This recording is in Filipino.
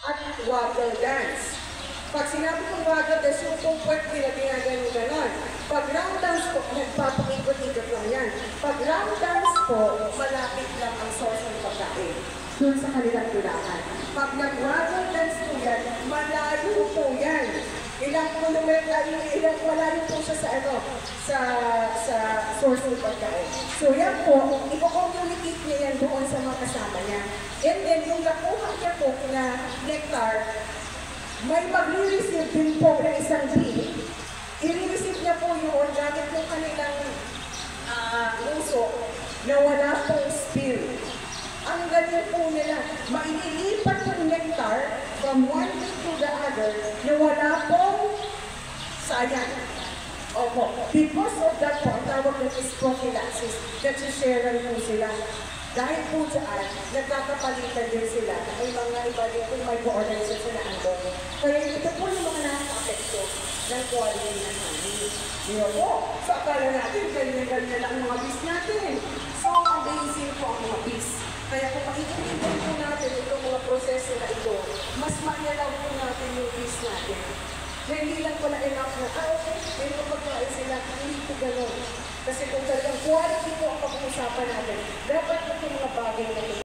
at waggle dance. Pag sinabi kong waggle dance, yung kung pwede nila ginagano ganon. Pag round dance po, nagpapakikot-ikot lang yan. Pag round dance po, malapit lang ang source ng pagkain. Doon sa kanilang tulakan. Pag nag-waggle dance po yan, malayo po yan. Ilang kilometer, ilang malayo po siya sa source ng pagkain. So yan po, ipo-communicate niya yan doon sa mga kasama niya. And then, yung nakuha niya po na nectar, may mag-receive din po ng isang bee. I-receive niya po yun gamit yung kanilang uso na wala pong spill. Ang ganyan po nila, maililipat yung nectar from one bee to the other na wala pong sayang. Opo. Because of that po, ang tawag na is prophylaxis. Nagsishare po sila. Dahil po dyan, nagkakapalitan din sila na may mga iba din kung may coordination sila ang doon. Kaya ito po yung mga nakaka-apekto ng quality ng honey. Yun po. So, akala natin, ganyan-ganyan lang ang mga bees natin. So, amazing po ang mga bees. Kaya kung makikita po natin itong mga proseso na ito, mas maialaw po natin yung bees natin. Hindi lang po na enough na, okay, may mga pagkain sila, hindi po gano'n. Kasi kung talagang quality po ang pag-uusapan natin, dapat po yung mga bagay na ito.